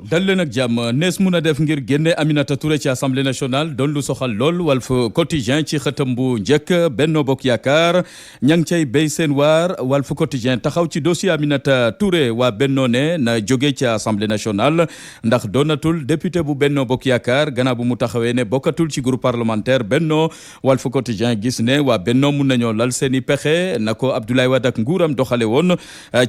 dal leen ak jàmm nees mun a def ngir génne Aminata Touré ci assemblée nationale doon lu soxal lool Walf Quotidien ci xëtam bu njëkk Benno Bokk Yaakaar ña ngi cay béy seen waar Walf Quotidien taxaw ci dossier Aminata Touré waa Benno ne na jóge ci assemblée nationale ndax doonatul député bu Benno Bokk Yaakaar gannaaw bu mu taxawee ne bokkatul ci groupe parlementaire Benno Walf Quotidien gis ne waa Benno mun nañoo lal seen i pexe na ko Abdoulaye Wade ak nguuram doxale woon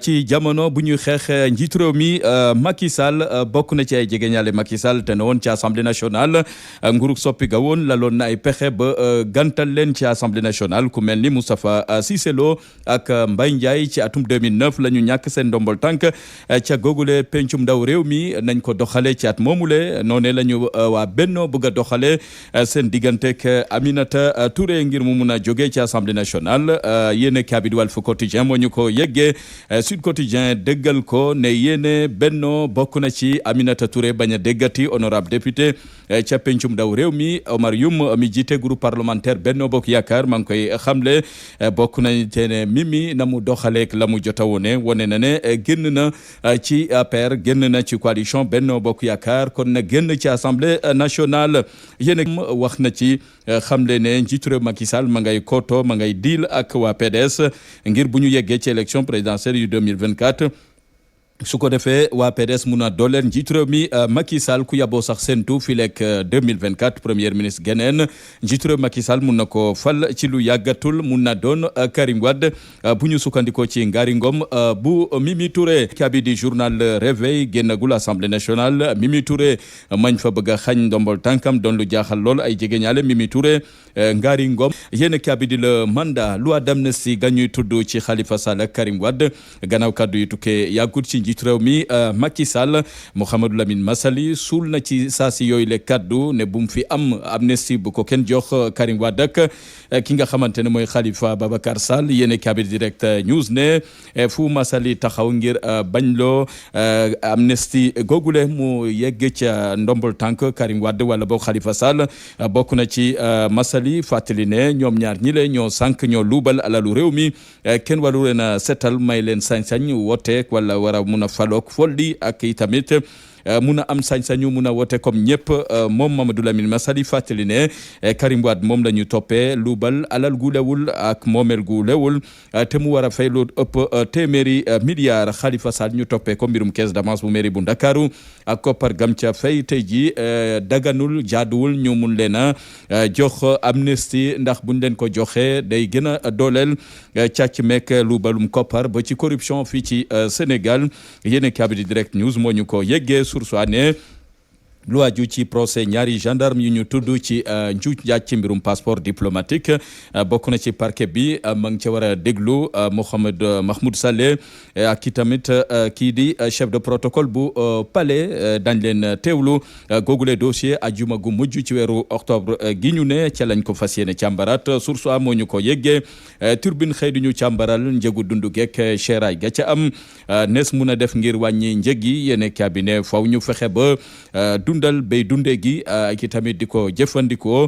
ci jamono bu ñuy xeex njiitu réew mi Macky Sall bokk na ci ay jegeñaale Macky Sall te ne woon ci assemblée nationale nguurug soppi ga woon laloon na ay pexe ba gantal leen ci assemblée nationale ku mel ni Moustapha Cissé Lo ak Mbaye Ndiaye ci atum 2009 la ñu ñàkk seen ndombol tànk ca googule pencum ndaw réew mi nañ ko doxale ci at moomule noonee la ñu waa Benno bëgg a doxale seen digganteeg Aminata Touré ngir mu mun a jógee ci assemblée nationale yéene kabid Walf Quotidien moo ñu ko yeggee Sud Quotidien déggal ko ne yéene Benno bokk na ci Aminata Touré bañ a déggati honorable député ca pencum ndaw réew mi Omar Youm mi jiite groupe parlementaire Benno Bokk Yaakaar maa ngi koy xamle bokk nañ te ne Mimi na mu doxaleek la mu jota wone na ne génn na ci APR génn na ci coalition Benno Bokk Yaakaar kon na génn ci assemblée nationale yéen wax na ci xamle ne njiitu réew Macky Sall ma ngay koto ma ngay deal ak waa PDS ngir bu ñu yeggee ci élection présidentielle yu 2024 su ko defee waa PDS mun a dooleel njiitu réew mi Macky Sall ku yaboo sax séntu fii leeg 2024 premier ministre geneen njiitu réew Macky Sall mun na ko fal ci lu yàggatul mun na doon Karim Wade bu ñu sukkandikoo ci Ngari Ngom bu Mimi Touré kabi di journal Réveil génnagul assemblée nationale Mimi Touré mañ fa bëgg a xañ ndombol tànkam doon lu jaaxal lool ay jegeñaale Mimi Touré Ngari Ngom yéen kabi di le mandat loi d'amnistie ga ñuy tudd ci Khalifa Sall ak Karim Wade gannaaw kaddu yu tukkee yàggut ci njiitu réew mi Macky Sall Mouhamadou Lamine Massaly suul na ci saasi yooyu le kaddu ne bu mu fi am amnistie bu ko kenn jox Karim Wade ak ki nga xamante ne mooy Khalifa Babacar Sall yéene kabir direct news ne fu Massaly taxaw ngir bañ loo amnistie googule mu yegg ca ndombol tànk Karim Wade wala boog Khalifa Sall bokk na ci Massaly fàttali ne ñoom ñaar ñi le ñoo sànq ñoo luubal alalu réew mi kenn waru leen a setal may leen sañ-sañ wooteek wala war a mun a falook foldi ak itamit mun a am sañ-sañu mun a wote comme ñëpp moom Mamadou Lamine Massaly fàttali ne Karim Wade moom la ñu toppee luubal alal gu lewul ak moomeel gu lewul te mu war a fay lu ëpp téeméeri milliards Khalifa Sall ñu toppee ko mbirum caisse d'avance bu mairie bu Ndakaaru ak koppar gam ca fay tey ji daganul jaaduwul ñu mun leen a jox amnistie ndax buñ leen ko joxe day gën a dooleel càcc meek luubalum koppar ba ci corruption fii ci Sénégal yéen kabidi direct news moo ñu ko yeggee source ne lu aju ci procès ñaari gendarme yu ñu tudd ci njuuj njaaj ci mbirum passeport diplomatique bokk na ci parquet bi ma ngi ca war a déglu Mahmoud Saleh ak itamit kii di chef de protocole bu palais dañ leen teewlu googule dossier ajuma gu mujj ci weeru octobre gi ñu ne ca lañ ko fas yéene càmbarat source moo ñu ko yeggee turbine xëy duñu càmbaral njëgu dundu geek cheray ga ca am nees mun a def ngir wàññi njëg yi yéene cabinet faw ñu fexe ba dundal bay dundee gi ak itamit di ko jëfandikoo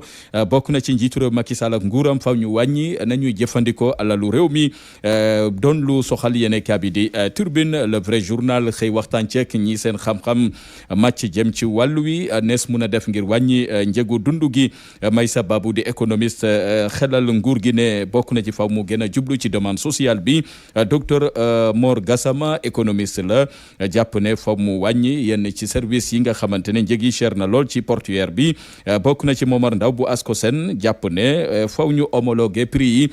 bokk na ci njiitu réew Macky Sall ak nguuram faw ñu wàññi nañuy jëfandikoo alalu réew mi doon lu soxal yéene kabi di Turbine le vrai journal xëy waxtaan ceek ñi seen xam-xam màcc jëm ci wàllu wi nees mun a def ngir wàññi njëgu dundu gi Maysa Babou di économiste xelal nguur gi ne bokk na ci faw mu gën a jublu ci demande sociale bi docteur Mor Gassama économiste la jàpp ne faw mu wàññi yenn ci service yi nga xamante ne njëg yi cher na lool ci portuaire bi bokk na ci Momar Ndaw bu Ascosen jàpp ne faw ñu homologué prix yi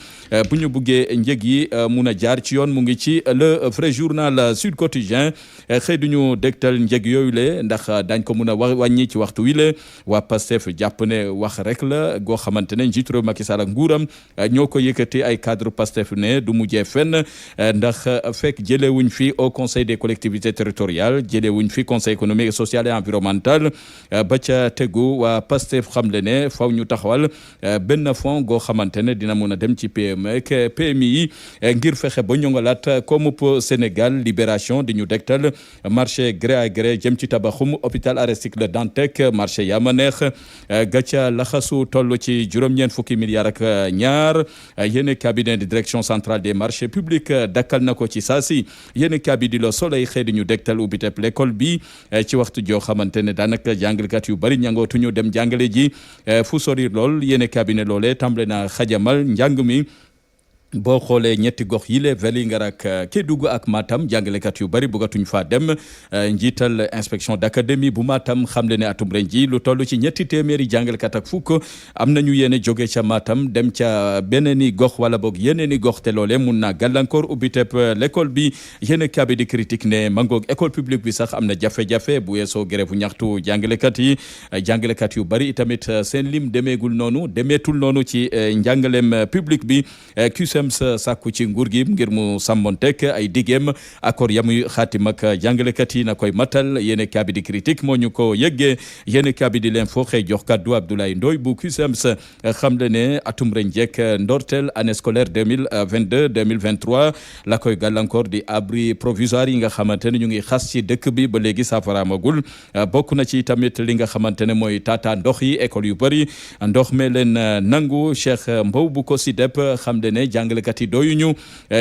bu ñu buggee njëg yi mun a jaar ci yoon mu ngi ci le vrai journal Sud Quotidien xëy duñu dégtal njëg yooyu le ndax dañ ko mun a wàññi ci waxtu wi le waa Pastef jàpp ne wax rek la goo xamante ne njiitu réew Macky Sall ak nguuram ñoo ko yëkkati ay cadre Pastef ne du mujjee fenn ndax fekk jëlee wuñ fi au conseil des collectivités territoriales jëlee wuñ fi conseil économique social et environnemental ba ca tegu waa Pastef xamle ne faw ñu taxawal benn fond goo xamante ne dina mun a dem ci PME ak PMI yi ngir fexe ba ñongalaat koomub Sénégal. Libération di ñu dégtal marché gré à gré jëm ci tabaxum hôpital Aristide Le Dantec marché yaama neex gàcca laxasu toll ci juróom-ñeent fukki milliards ak ñaar yéen cabinet de direction centrale des marchés publics dakkal na ko ci saasi yéen cabinet di Le Soleil xëy di ñu dégtal ubbiteb l'école bi ci waxtu joo xamante ne daanaka jàngalekat yu bari ñangootuñu dem jàngale ji fu sori lool yéen cabinet loolee tàmbale na xajamal njàng mi. boo xoolee ñetti gox yi le Vélingara ak Kédougou ak Matam jàngalekat yu bari bëggatuñ faa dem njiital inspection d'académie bu Matam xam le ne atum ren ji lu toll ci ñetti téeméeri jàngalekat ak fukk am nañu yéene jóge ca Matam dem ca beneeni gox wala boog yeneeni gox te loole mun naa gàllankoor ubbiteb l'école bi yéen kabi di critique ne mangoog école publique bi sax am na jafe-jafe bu weesoo grève bu ñaxtu jàngalekat yi jàngalekat yu bari tamit seen lim demeegul noonu demeetul noonu ci njàngalem public bi sàkku ci nguur gi ngir mu sàmmontek ay digéem accord yamuy xaatim ak jàngalekat yi na koy matal yéene kabi di critique moo ñu ko yëggee yéene kabi di l'info xëy jox kaddu Abdoulaye Ndoye bu CUSEMS xam le ne atum ren jekk ndorteel année scolaire 2022 2023 la koy gàllankoor di abri provisoire yi nga xamante ne ñu ngi xas ci dëkk bi ba léegi saafaraamagul bokk na ci tamit li nga xamante ne mooy tata ndox yi école yu bëri ndox me leen nangu Cheikh Mbow bu ko si depp xam le ne jàngalekat yi doyuñu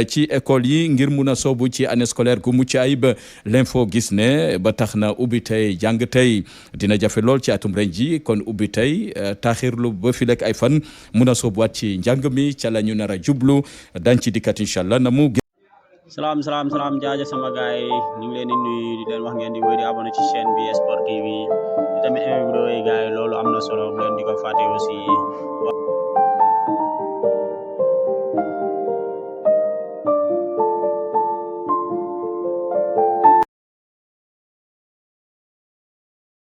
ci école yi ngir mun a soobu ci année scolaire gu mucc ayib l'info gis ne ba tax na ubbi tey jàng tey dina jafe lool ci atum ren ji kon ubbi tey taaxirlu ba fi lekk ay fan mun a soobuwaat ci njàng mi ca la ñu nar a jublu dañ ci dikkat incha allah na mu. salaam jaajëf sama gaay yi ñu ngi leen di nuyu di leen wax ngeen di wéy di abonné ci chaîne bi Sport TV tamit vidéo yi gaay loolu am na solo bu leen di ko fàtte aussi